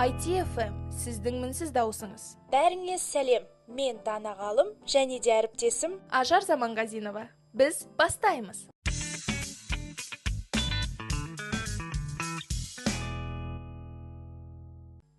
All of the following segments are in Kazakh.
ITFM, сіздің мінсіз даусыңыз. Бәріңе сәлем, мен Дана Ғалым және де әріптесім Ажар Заманғазинова. Біз бастаймыз.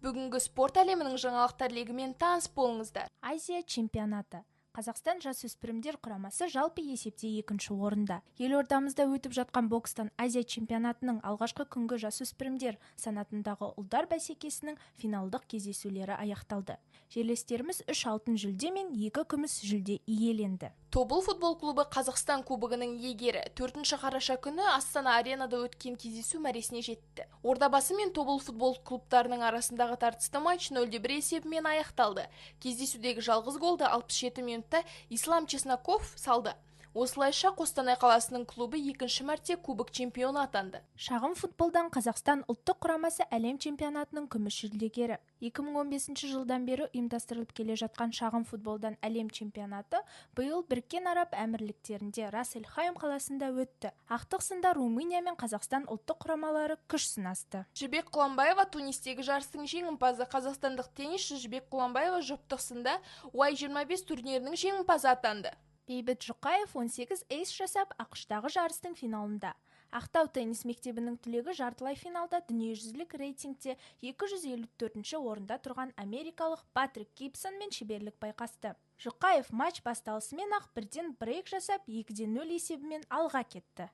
Бүгінгі спорт әлемінің жаңалықтар легімен таныс болыңыздар. Азия чемпионаты. Қазақстан жасөспірімдер құрамасы жалпы есепте 2-ші орында. Елордамызда өтіп жатқан бокстан Азия чемпионатының алғашқы күнгі жасөспірімдер санатындағы ұлдар бәсекесінің финалдық кездесулері аяқталды. Жерлестеріміз 3 алтын жүлде мен 2 күміс жүлде иеленді. Тобыл футбол клубы Қазақстан кубогының егері 4 қараша күні Астана аренада өткен кездесу мәресіне жетті. Ордабасы мен Тобыл футбол клубтарының арасындағы тартысты матч 0-1 есебімен аяқталды. Кездесудегі жалғыз голды 67 минутта Ислам Чесноков салды. Осылайша Қостанай қаласының клубы 2-ші мәрте кубок чемпионы атанды. Шағын футболдан Қазақстан ұлттық құрамасы әлем чемпионатының күміс жүлдегері. 2015 жылдан бері ұйымдастырылып келе жатқан шағын футболдан әлем чемпионаты биыл Біріккен Араб Әмірліктерінде Рас эль-Хайм қаласында өтті. Ақтық сында Румыния мен Қазақстан ұлттық құрамалары күш сынасты. Жібек Құланбаева Тунистегі жарыстың жеңімпазы. Қазақстандық теннисші Жібек Құланбаева жұптық сында Y25 турнирінің жеңімпазы атанды. Бейбіт Жұқаев 18 эйс жасап, ақштағы жарыстың финалында. Ақтау теннис мектебінің түлегі жартылай финалда дүниежүзілік рейтингте 254-ші орында тұрған америкалық Патрик Гибсон мен шеберлік байқасты. Жұқаев матч басталысымен ақ бірден брейк жасап 2-0 есебімен алға кетті.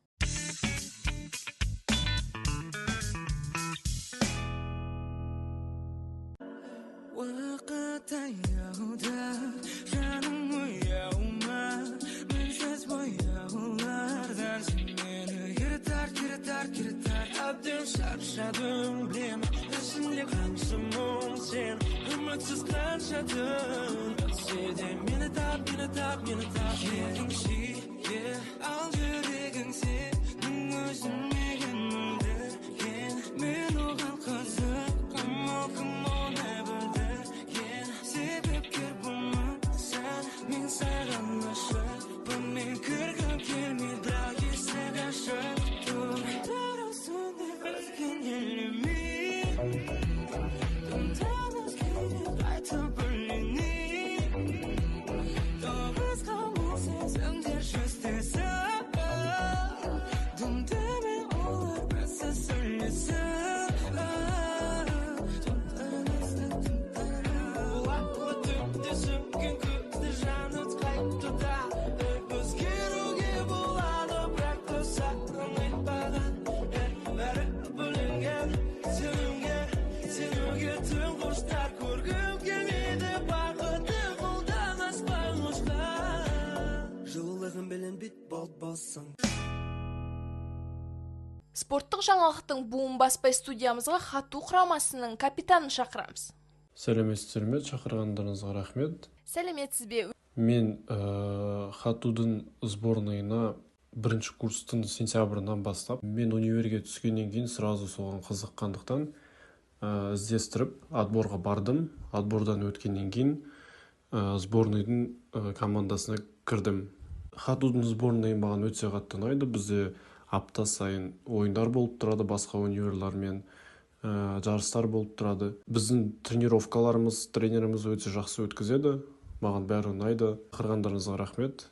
Шаршадым, білем, ішінде қанша мұң сен үмітсіз қаншадың өтсе мені тап келіңші ал жүрегің сенің өзің меген мүлдірген мен оған қызыққым оны білдірген себепкер болмасаң мен саған ғашықпын мен кіргім келмейді бірақ есік ашық тұр Спорттық жаңалықтың буын баспай студиямызға Хату құрамасының капитанын шақырамыз. Сәлеметсіздер ме? Шақырғандарыңызға рахмет. Сәлеметсіз бе? Мен Хатудың сборныйына 1-ші курстың сентябрынан бастап, мен универге түскеннен кейін сразу соған қызыққандықтан іздестіріп, отборға бардым. Отбордан өткеннен кейін сборныйдың командасына кірдім. Хатудың сборныйы маған өте қатты ұнайды. Бізде апта сайын ойындар болып тұрады, басқа универлармен жарыстар болып тұрады. Біздің тренировкаларымыз, тренеріміз өте жақсы өткізеді. Маған бәрі ұнайды. Шақырғандарыңызға рахмет.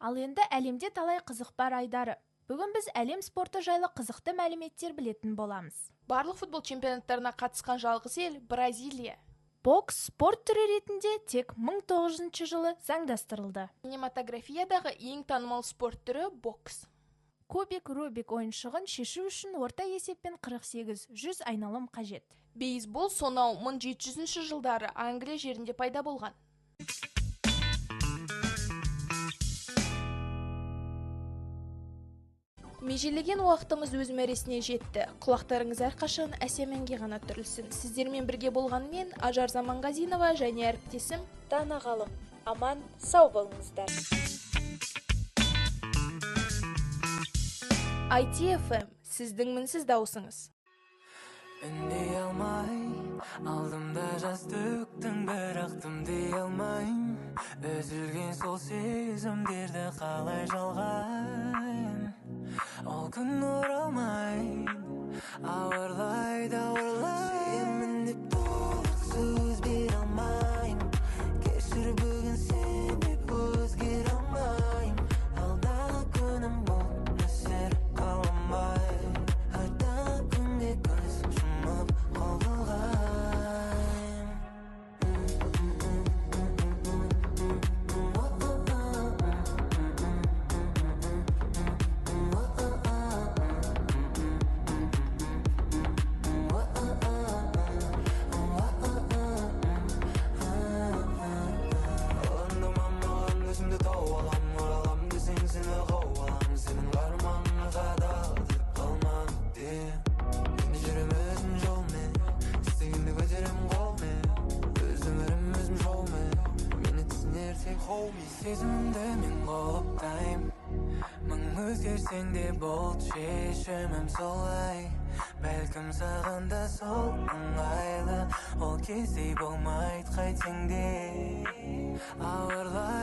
Ал енді әлемде талай қызық бар айдары. Бүгін біз әлем спорты жайлы қызықты мәліметтер білетін боламыз. Барлық футбол чемпионаттарына қатысқан жалғыз ел Бразилия. Бокс спорт түрі ретінде тек 1900 жылы заңдастырылды. Кинематографиядағы ең танымал спорт түрі бокс. Кубик Рубик ойыншығын шешу үшін орта есеппен 48-100 айналым қажет. Бейсбол сонау 1700 жылдары Англия жерінде пайда болған. Межелеген уақытымыз өз мәресіне жетті. Құлақтарыңыз әрқашан әсемінге ғана түрілсін. Сіздермен бірге болған мен Ажар Заманғазинова және әріптесім Дана Ғалым. Аман, сау болыңыздар. ITFM, сіздің мінсіз даусыңыз. Үндей алмай, алдымда жас төктің, бірақ дей алмайым. Үзілген сол сезімдерді қалай жалғайым. Ол күн оралмай, ауырлайды сезімімді мен қолыптайм мың өзгерсең де болды шешімім солай бәлкім саған да сол ыңғайлы ол кездей болмайды қайтсең де ауырлар